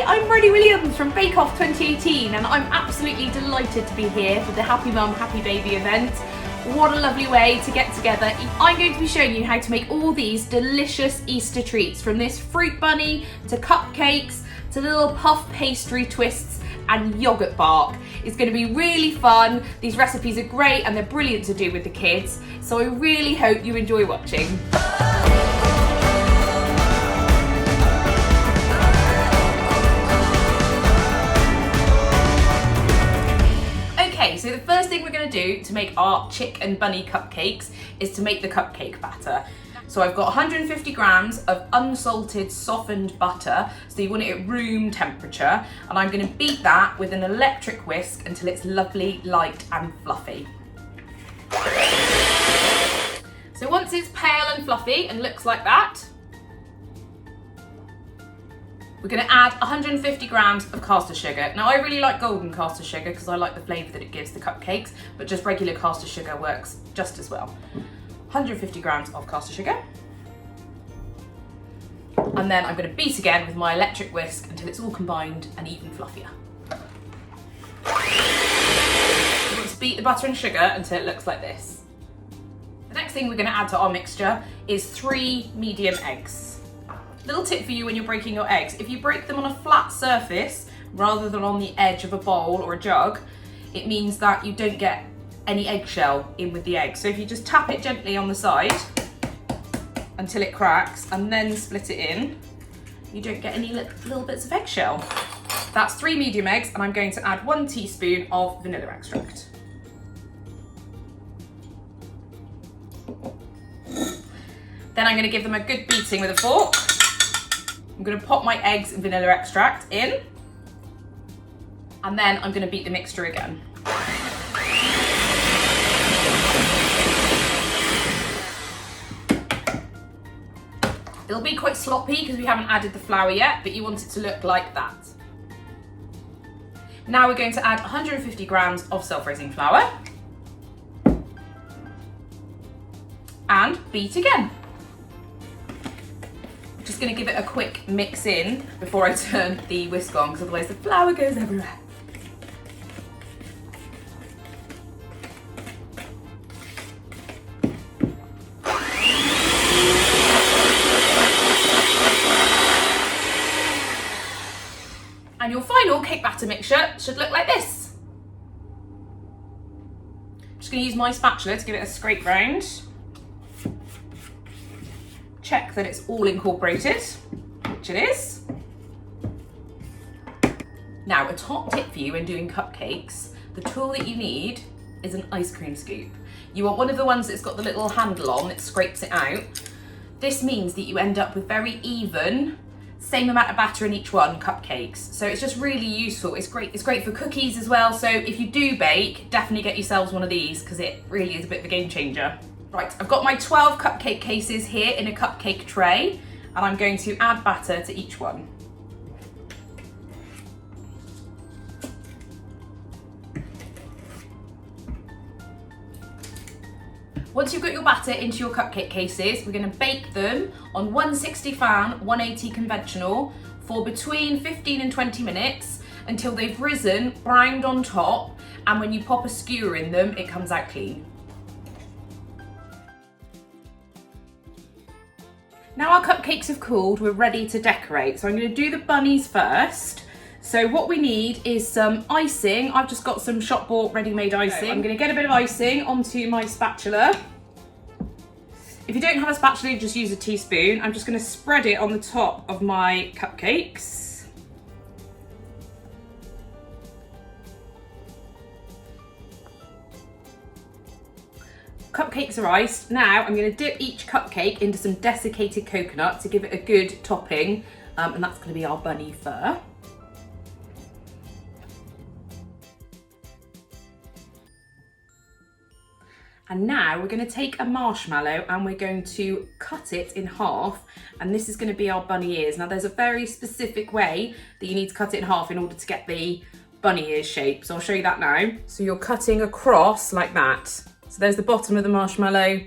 I'm Briony Williams from Bake Off 2018 and I'm absolutely delighted to be here for the Happy Mum, Happy Baby event. What a lovely way to get together. I'm going to be showing you how to make all these delicious Easter treats, from this fruit bunny to cupcakes to little puff pastry twists and yoghurt bark. It's going to be really fun. These recipes are great and they're brilliant to do with the kids, so I really hope you enjoy watching. So the first thing we're going to do to make our chick and bunny cupcakes is to make the cupcake batter. So I've got 150 grams of unsalted softened butter, so you want it at room temperature, and I'm going to beat that with an electric whisk until it's lovely, light and fluffy. So once it's pale and fluffy and looks like that, we're going to add 150 grams of caster sugar. Now I really like golden caster sugar because I like the flavour that it gives the cupcakes, but just regular caster sugar works just as well. 150 grams of caster sugar. And then I'm going to beat again with my electric whisk until it's all combined and even fluffier. We want to beat the butter and sugar until it looks like this. The next thing we're going to add to our mixture is 3 medium eggs. Little tip for you when you're breaking your eggs: if you break them on a flat surface rather than on the edge of a bowl or a jug, it means that you don't get any eggshell in with the egg. So if you just tap it gently on the side until it cracks and then split it in, you don't get any little bits of eggshell. That's 3 medium eggs, and I'm going to add 1 teaspoon of vanilla extract. Then I'm going to give them a good beating with a fork. I'm going to pop my eggs and vanilla extract in, and then I'm going to beat the mixture again. It'll be quite sloppy because we haven't added the flour yet, but you want it to look like that. Now we're going to add 150 grams of self-raising flour and beat again. Just going to give it a quick mix in before I turn the whisk on, because otherwise the flour goes everywhere. And your final cake batter mixture should look like this. I'm just going to use my spatula to give it a scrape round. Check that it's all incorporated, which it is. Now, a top tip for you when doing cupcakes: the tool that you need is an ice cream scoop. You want one of the ones that's got the little handle on that scrapes it out. This means that you end up with very even, same amount of batter in each one, cupcakes. So it's just really useful. It's great for cookies as well. So if you do bake, definitely get yourselves one of these, because it really is a bit of a game changer. Right, I've got my 12 cupcake cases here in a cupcake tray, and I'm going to add batter to each one. Once you've got your batter into your cupcake cases, we're going to bake them on 160 fan, 180 conventional for between 15 and 20 minutes until they've risen, browned on top, and when you pop a skewer in them, it comes out clean. Now our cupcakes have cooled, we're ready to decorate. So I'm going to do the bunnies first. So what we need is some icing. I've just got some shop bought ready-made icing. I'm going to get a bit of icing onto my spatula. If you don't have a spatula, just use a teaspoon. I'm just going to spread it on the top of my cupcakes. Cupcakes are iced. Now I'm going to dip each cupcake into some desiccated coconut to give it a good topping, and that's going to be our bunny fur. And now we're going to take a marshmallow and we're going to cut it in half, and this is going to be our bunny ears. Now there's a very specific way that you need to cut it in half in order to get the bunny ears shape, so I'll show you that now. So you're cutting across like that. So there's the bottom of the marshmallow,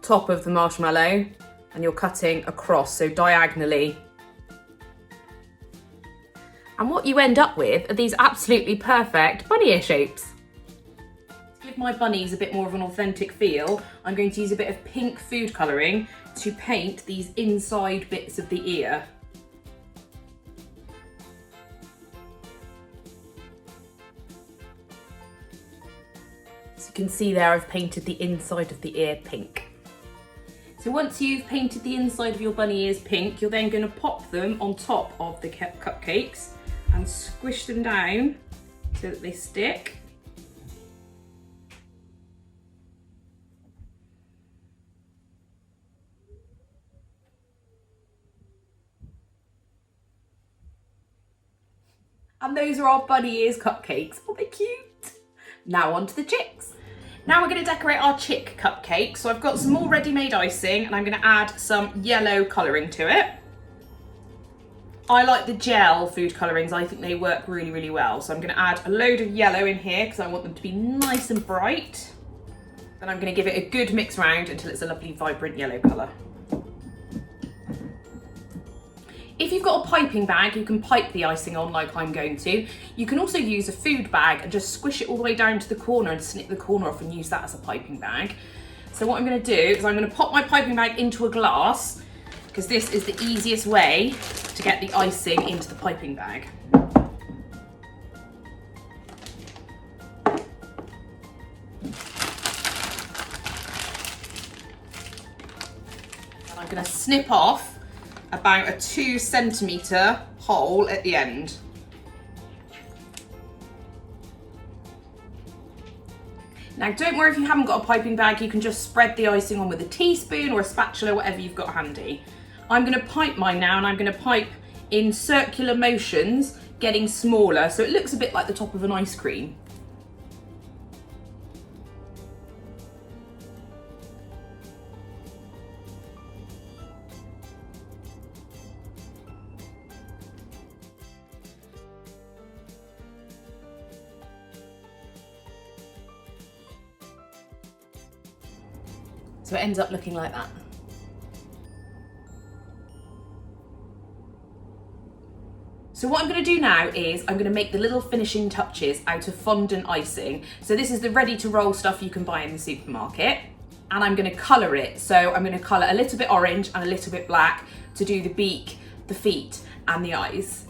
top of the marshmallow, and you're cutting across, so diagonally. And what you end up with are these absolutely perfect bunny ear shapes. To give my bunnies a bit more of an authentic feel, I'm going to use a bit of pink food colouring to paint these inside bits of the ear. So you can see there I've painted the inside of the ear pink. So once you've painted the inside of your bunny ears pink, you're then going to pop them on top of the cupcakes and squish them down so that they stick. And those are our bunny ears cupcakes. Oh, they're cute. Now on to the chicks. Now we're going to decorate our chick cupcake. So I've got some more ready-made icing and I'm going to add some yellow colouring to it. I like the gel food colourings. I think they work really, really well. So I'm going to add a load of yellow in here because I want them to be nice and bright. Then I'm going to give it a good mix round until it's a lovely vibrant yellow colour. If you've got a piping bag, you can pipe the icing on like I'm going to. You can also use a food bag and just squish it all the way down to the corner and snip the corner off and use that as a piping bag. So what I'm going to do is I'm going to pop my piping bag into a glass because this is the easiest way to get the icing into the piping bag. And I'm going to snip off about a 2 centimetre hole at the end. Now don't worry if you haven't got a piping bag, you can just spread the icing on with a teaspoon or a spatula, whatever you've got handy. I'm going to pipe mine now and I'm going to pipe in circular motions, getting smaller, so it looks a bit like the top of an ice cream. So it ends up looking like that. So what I'm going to do now is I'm going to make the little finishing touches out of fondant icing. So this is the ready to roll stuff you can buy in the supermarket. And I'm going to colour it. So I'm going to colour a little bit orange and a little bit black to do the beak, the feet and the eyes.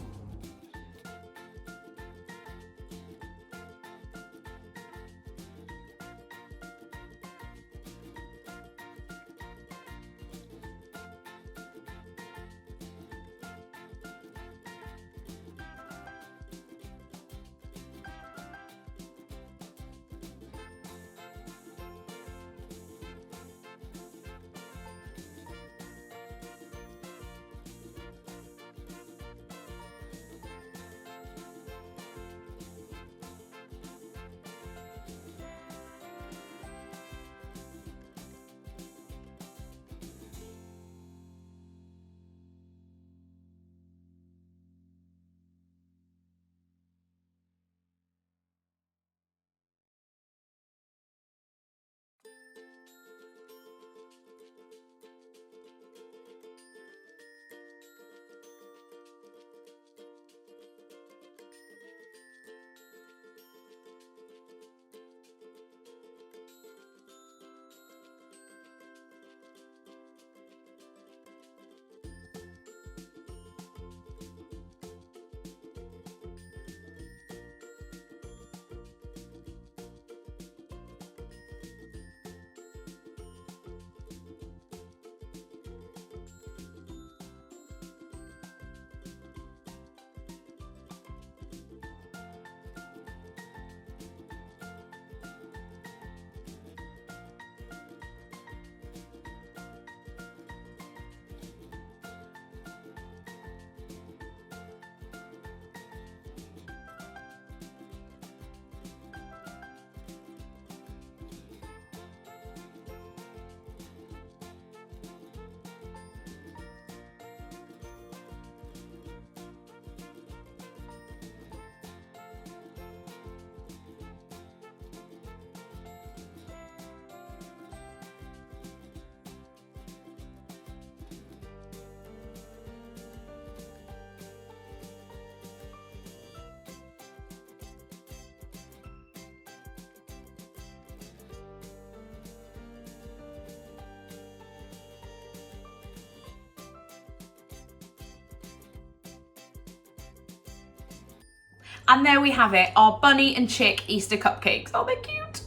And there we have it, our bunny and chick Easter cupcakes. Oh, they're cute.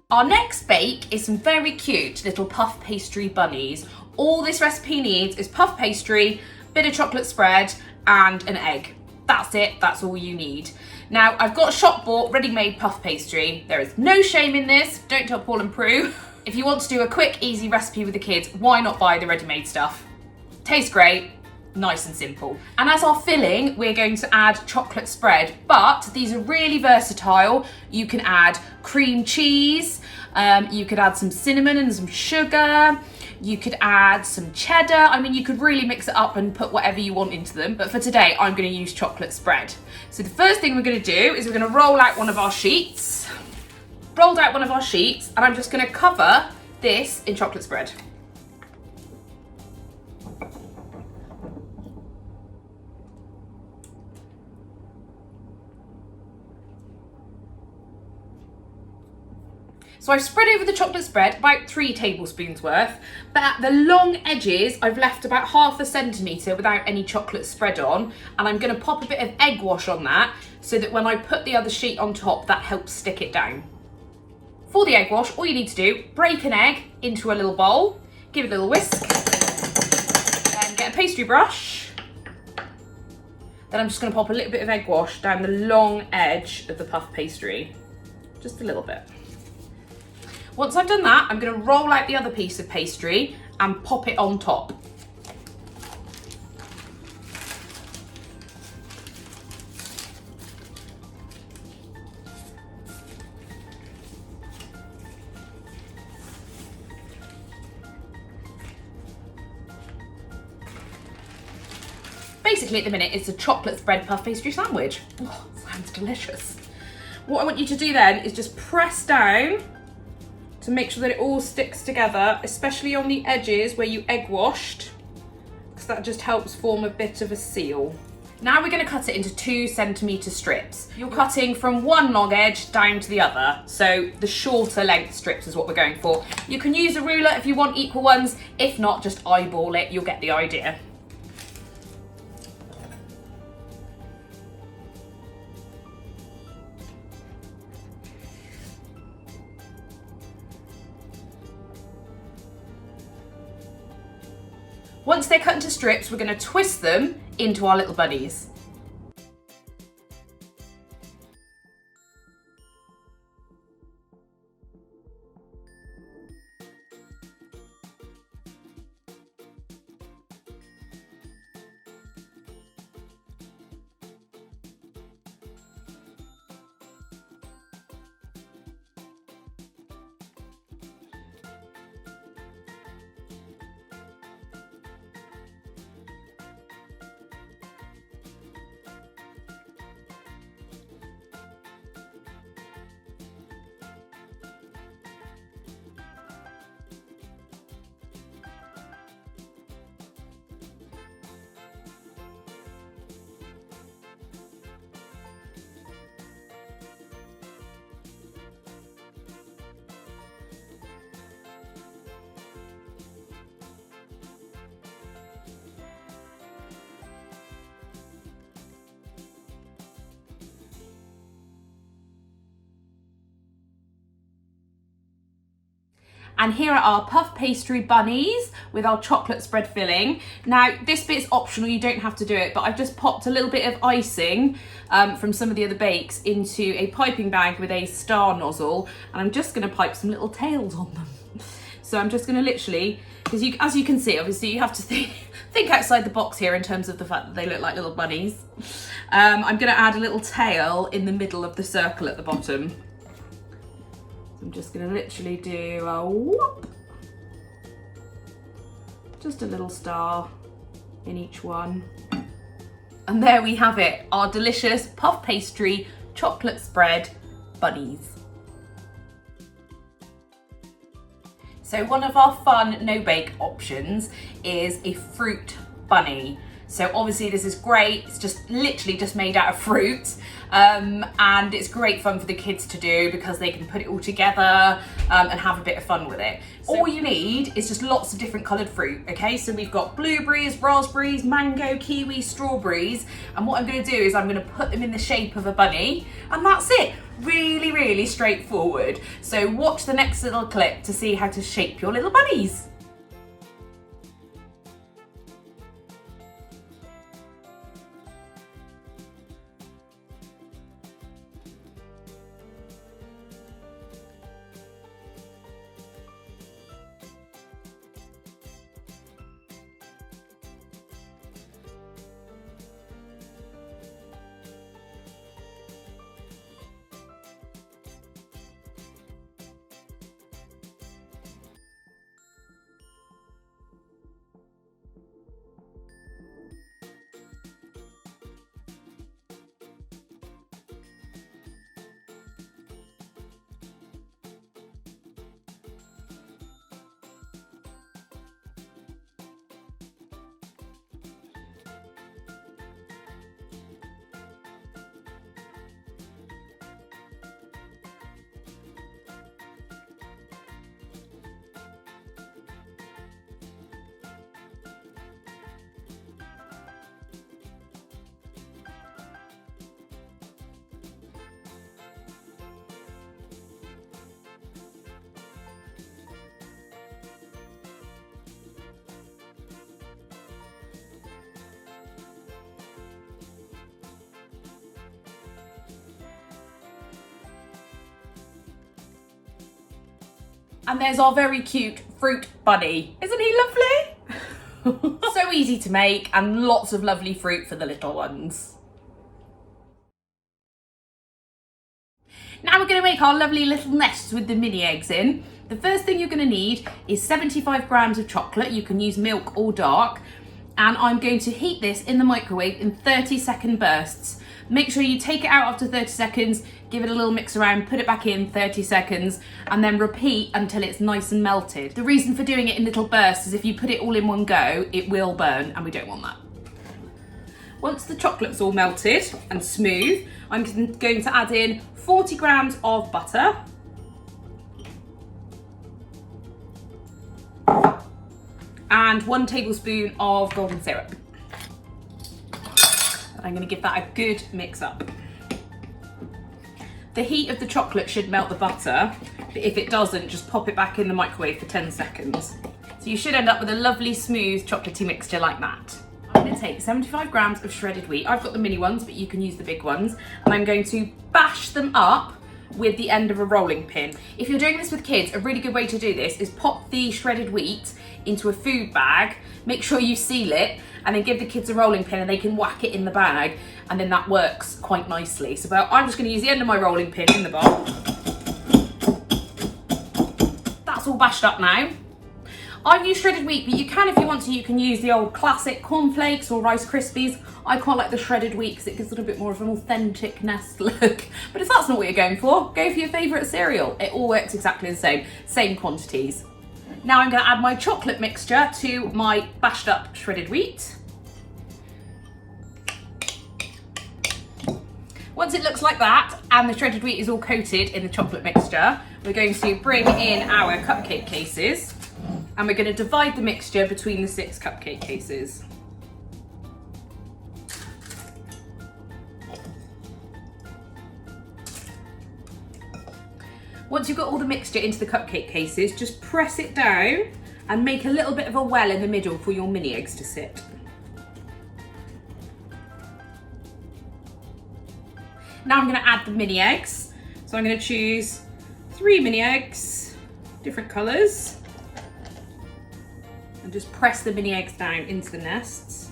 Our next bake is some very cute little puff pastry bunnies. All this recipe needs is puff pastry, bit of chocolate spread, and an egg. That's it, that's all you need. Now, I've got shop-bought, ready-made puff pastry. There is no shame in this, don't tell Paul and Prue. If you want to do a quick, easy recipe with the kids, why not buy the ready-made stuff? Tastes great, nice and simple. And as our filling, we're going to add chocolate spread, but these are really versatile. You can add cream cheese, you could add some cinnamon and some sugar, you could add some cheddar. I mean, you could really mix it up and put whatever you want into them, but for today, I'm gonna use chocolate spread. So the first thing we're gonna do is we're gonna roll out one of our sheets. Rolled out one of our sheets, and I'm just gonna cover this in chocolate spread. So I've spread over the chocolate spread about 3 tablespoons worth, but at the long edges, I've left about ½ a centimetre without any chocolate spread on, and I'm gonna pop a bit of egg wash on that so that when I put the other sheet on top, that helps stick it down. For the egg wash, all you need to do, break an egg into a little bowl, give it a little whisk, then get a pastry brush. Then I'm just gonna pop a little bit of egg wash down the long edge of the puff pastry, just a little bit. Once I've done that, I'm gonna roll out the other piece of pastry and pop it on top. Basically at the minute, it's a chocolate spread puff pastry sandwich. Oh, sounds delicious. What I want you to do then is just press down to make sure that it all sticks together, especially on the edges where you egg washed, because that just helps form a bit of a seal. Now we're gonna cut it into 2 centimetre strips. You're cutting from one long edge down to the other, so the shorter length strips is what we're going for. You can use a ruler if you want equal ones, if not, just eyeball it, you'll get the idea. Once they're cut into strips, we're going to twist them into our little bunnies. And here are our puff pastry bunnies with our chocolate spread filling. Now, this bit's optional, you don't have to do it, but I've just popped a little bit of icing from some of the other bakes into a piping bag with a star nozzle, and I'm just gonna pipe some little tails on them. So I'm just gonna literally, because as you can see, obviously you have to think outside the box here in terms of the fact that they look like little bunnies. I'm gonna add a little tail in the middle of the circle at the bottom. I'm just going to literally do a whoop, just a little star in each one. And there we have it, our delicious puff pastry chocolate spread bunnies. So one of our fun no-bake options is a fruit bunny. So obviously this is great. It's just literally just made out of fruit. And it's great fun for the kids to do because they can put it all together and have a bit of fun with it. So all you need is just lots of different coloured fruit, okay? So we've got blueberries, raspberries, mango, kiwi, strawberries. And what I'm gonna do is I'm gonna put them in the shape of a bunny, and that's it. Really, really straightforward. So watch the next little clip to see how to shape your little bunnies. And there's our very cute fruit bunny. Isn't he lovely? So easy to make and lots of lovely fruit for the little ones. Now we're going to make our lovely little nests with the mini eggs in. The first thing you're going to need is 75 grams of chocolate. You can use milk or dark. And I'm going to heat this in the microwave in 30-second bursts. Make sure you take it out after 30 seconds, give it a little mix around, put it back in 30 seconds, and then repeat until it's nice and melted. The reason for doing it in little bursts is if you put it all in one go, it will burn, and we don't want that. Once the chocolate's all melted and smooth, I'm going to add in 40 grams of butter, and 1 tablespoon of golden syrup. I'm going to give that a good mix up. The heat of the chocolate should melt the butter, but if it doesn't, just pop it back in the microwave for 10 seconds. So you should end up with a lovely smooth chocolatey mixture like that. I'm going to take 75 grams of shredded wheat. I've got the mini ones, but you can use the big ones. And I'm going to bash them up with the end of a rolling pin. If you're doing this with kids, a really good way to do this is pop the shredded wheat into a food bag, make sure you seal it, and then give the kids a rolling pin and they can whack it in the bag, and then that works quite nicely. So I'm just going to use the end of my rolling pin in the bowl. That's all bashed up now. I've used shredded wheat, but you can, if you want to, you can use the old classic cornflakes or Rice Krispies. I quite like the shredded wheat because it gives it a bit more of an authentic nest look. But if that's not what you're going for, go for your favourite cereal. It all works exactly the same quantities. Now I'm going to add my chocolate mixture to my bashed up shredded wheat. Once it looks like that and the shredded wheat is all coated in the chocolate mixture, we're going to bring in our cupcake cases and we're going to divide the mixture between the 6 cupcake cases. Once you've got all the mixture into the cupcake cases, just press it down and make a little bit of a well in the middle for your mini eggs to sit. Now I'm going to add the mini eggs. So I'm going to choose 3 mini eggs, different colours, and just press the mini eggs down into the nests.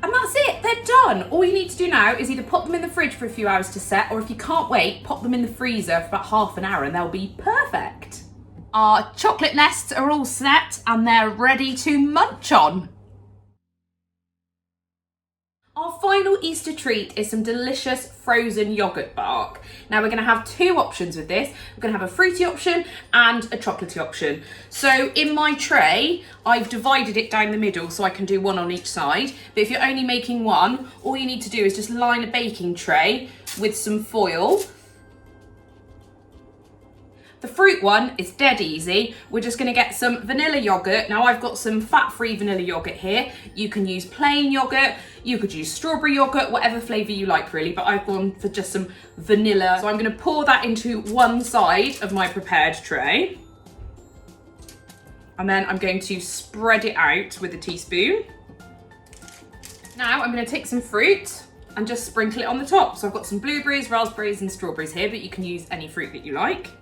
And that's it, they're done. All you need to do now is either pop them in the fridge for a few hours to set, or if you can't wait, pop them in the freezer for about half an hour and they'll be perfect. Our chocolate nests are all set and they're ready to munch on. Our final Easter treat is some delicious frozen yogurt bark. Now we're going to have two options with this. We're going to have a fruity option and a chocolatey option. So in my tray, I've divided it down the middle so I can do one on each side. But if you're only making one, all you need to do is just line a baking tray with some foil. The fruit one is dead easy. We're just going to get some vanilla yogurt. Now I've got some fat-free vanilla yogurt here. You can use plain yogurt, you could use strawberry yogurt, whatever flavour you like really, but I've gone for just some vanilla. So I'm going to pour that into one side of my prepared tray. And then I'm going to spread it out with a teaspoon. Now I'm going to take some fruit and just sprinkle it on the top. So I've got some blueberries, raspberries and strawberries here, but you can use any fruit that you like.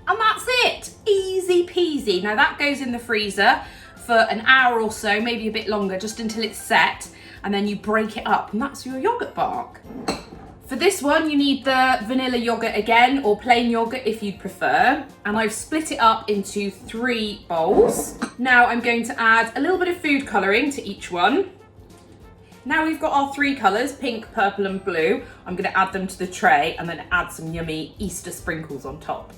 And that's it, easy peasy. Now that goes in the freezer for an hour or so, maybe a bit longer, just until it's set, and then you break it up and that's your yogurt bark. For this one, you need the vanilla yogurt again, or plain yogurt if you'd prefer. And I've split it up into 3 bowls. Now I'm going to add a little bit of food colouring to each one. Now we've got our 3 colours, pink, purple and blue. I'm going to add them to the tray and then add some yummy Easter sprinkles on top.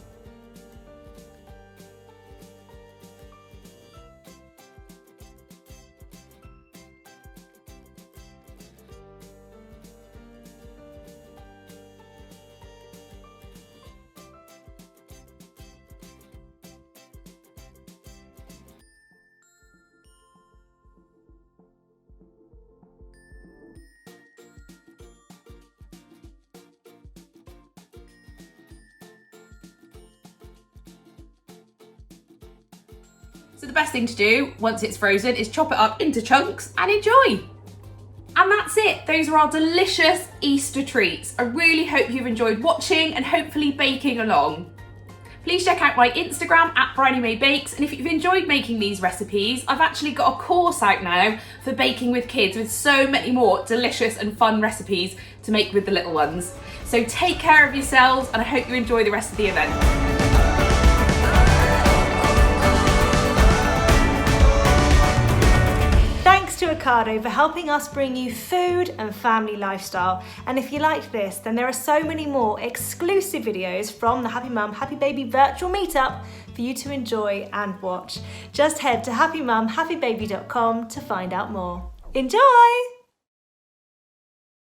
So the best thing to do once it's frozen is chop it up into chunks and enjoy. And that's it. Those are our delicious Easter treats. I really hope you've enjoyed watching and hopefully baking along. Please check out my Instagram at Briony Bakes, and if you've enjoyed making these recipes, I've actually got a course out now for baking with kids with so many more delicious and fun recipes to make with the little ones. So take care of yourselves and I hope you enjoy the rest of the event. To Ocado for helping us bring you food and family lifestyle. And if you liked this, then there are so many more exclusive videos from the Happy Mum, Happy Baby virtual meetup for you to enjoy and watch. Just head to happymumhappybaby.com to find out more. Enjoy!